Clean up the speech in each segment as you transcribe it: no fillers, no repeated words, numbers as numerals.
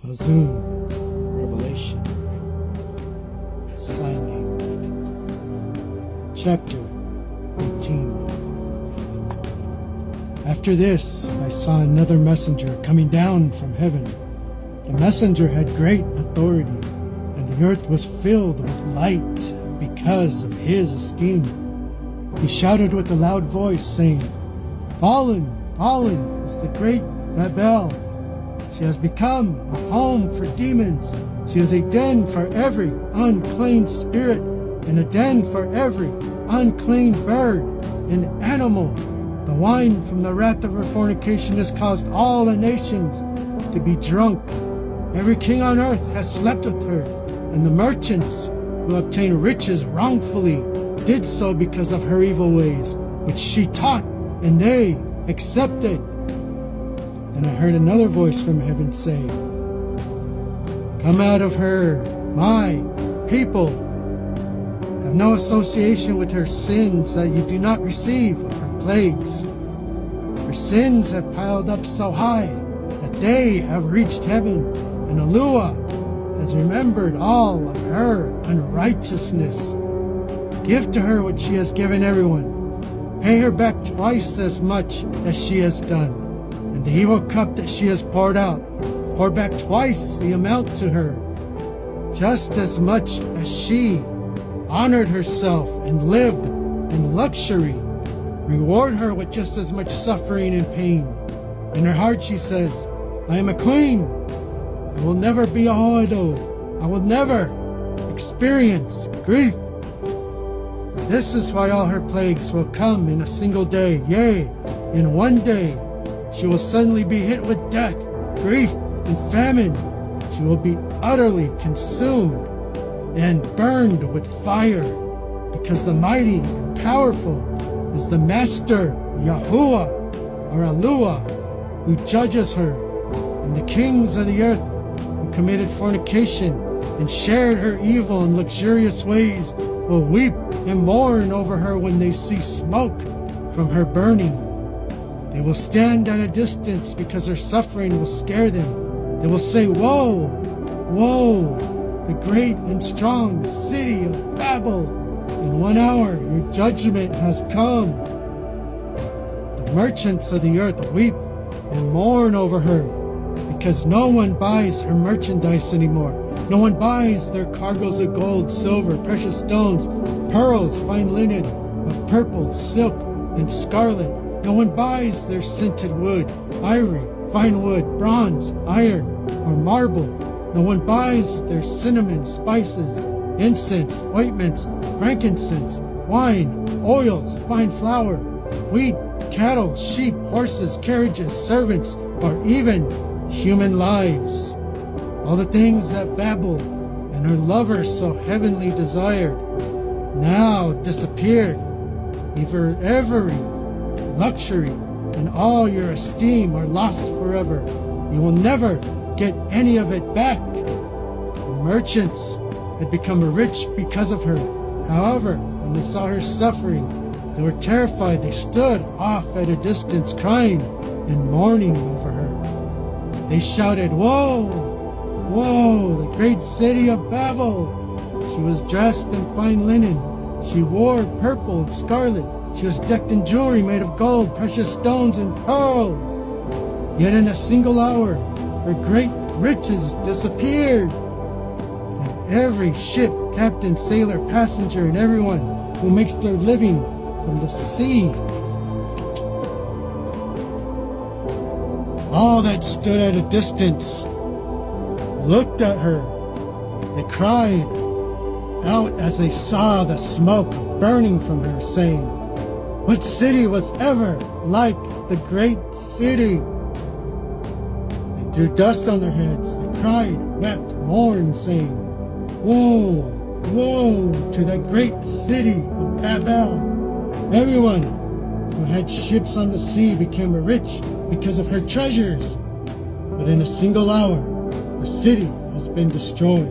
Hazun, Revelation, Signing, Chapter 18. After this, I saw another messenger coming down from heaven. The messenger had great authority, and the earth was filled with light because of his esteem. He shouted with a loud voice, saying, "Fallen, fallen is the great Babel. She has become a home for demons. She is a den for every unclean spirit, and a den for every unclean bird and animal. The wine from the wrath of her fornication has caused all the nations to be drunk. Every king on earth has slept with her, and the merchants who obtain riches wrongfully did so because of her evil ways, which she taught, and they accepted." Then I heard another voice from heaven say, "Come out of her, my people. Have no association with her sins, that you do not receive of her plagues. Her sins have piled up so high that they have reached heaven, and Alua has remembered all of her unrighteousness. Give to her what she has given everyone. Pay her back twice as much as she has done. And the evil cup that she has poured out, pour back twice the amount to her. Just as much as she honored herself and lived in luxury, reward her with just as much suffering and pain. In her heart she says, 'I am a queen. I will never be a hoido. I will never experience grief.' This is why all her plagues will come in a single day. Yea, in one day she will suddenly be hit with death, grief, and famine. She will be utterly consumed and burned with fire, because the mighty and powerful is the Master Yahuwah, or Alua, who judges her. And the kings of the earth who committed fornication and shared her evil and luxurious ways will weep and mourn over her when they see smoke from her burning. They will stand at a distance because her suffering will scare them. They will say, 'Woe, woe, the great and strong city of Babel. In 1 hour your judgment has come.' The merchants of the earth weep and mourn over her, because no one buys her merchandise anymore. No one buys their cargoes of gold, silver, precious stones, pearls, fine linen, of purple, silk, and scarlet. No one buys their scented wood, ivory, fine wood, bronze, iron, or marble. No one buys their cinnamon, spices, incense, ointments, frankincense, wine, oils, fine flour, wheat, cattle, sheep, horses, carriages, servants, or even human lives. All the things that Babel and her lover so heavenly desired now disappeared. Every luxury and all your esteem are lost forever. You will never get any of it back. The merchants had become rich because of her. However, when they saw her suffering, they were terrified. They stood off at a distance, crying and mourning over her. They shouted, 'Woe! Woe, the great city of Babel! She was dressed in fine linen. She wore purple and scarlet. She was decked in jewelry made of gold, precious stones, and pearls. Yet in a single hour, her great riches disappeared. And every ship, captain, sailor, passenger, and everyone who makes their living from the sea, all that stood at a distance, looked at her. They cried out as they saw the smoke burning from her, saying, 'What city was ever like the great city?' They threw dust on their heads. They cried, wept, mourned, saying, 'Woe, woe to the great city of Babel! Everyone who had ships on the sea became rich because of her treasures. But in a single hour, the city has been destroyed.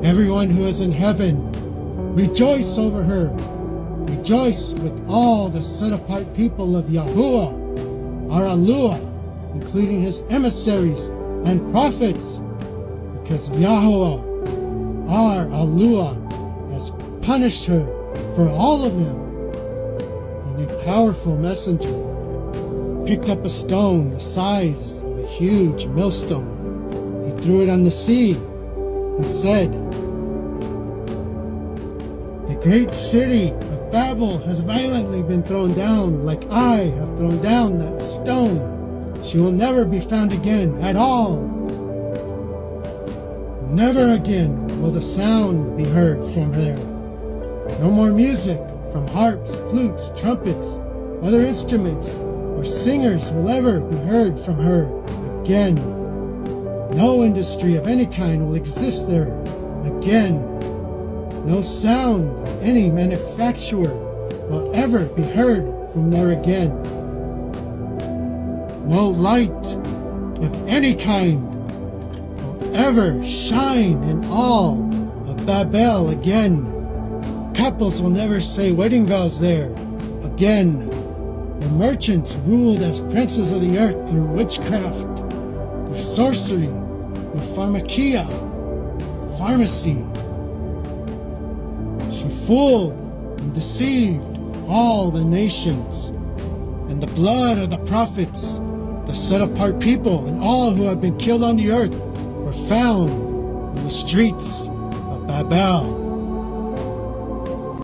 Everyone who is in heaven, rejoice over her. Rejoice with all the set-apart people of Yahuwah, our Alua, including his emissaries and prophets, because Yahweh, our Allah, has punished her for all of them. And a powerful messenger picked up a stone the size of a huge millstone. He threw it on the sea. He said, "The great city of Babel has violently been thrown down, like I have thrown down that stone. She will never be found again at all. Never again will the sound be heard from there. No more music from harps, flutes, trumpets, other instruments, or singers will ever be heard from her again. No industry of any kind will exist there again. No sound of any manufacturer will ever be heard from there again. No light of any kind will ever shine in all of Babel again. Couples will never say wedding vows there again. The merchants ruled as princes of the earth through witchcraft, through sorcery, with pharmakia, pharmacy. She fooled and deceived all the nations, and the blood of the prophets, the set-apart people, and all who have been killed on the earth were found in the streets of Babel.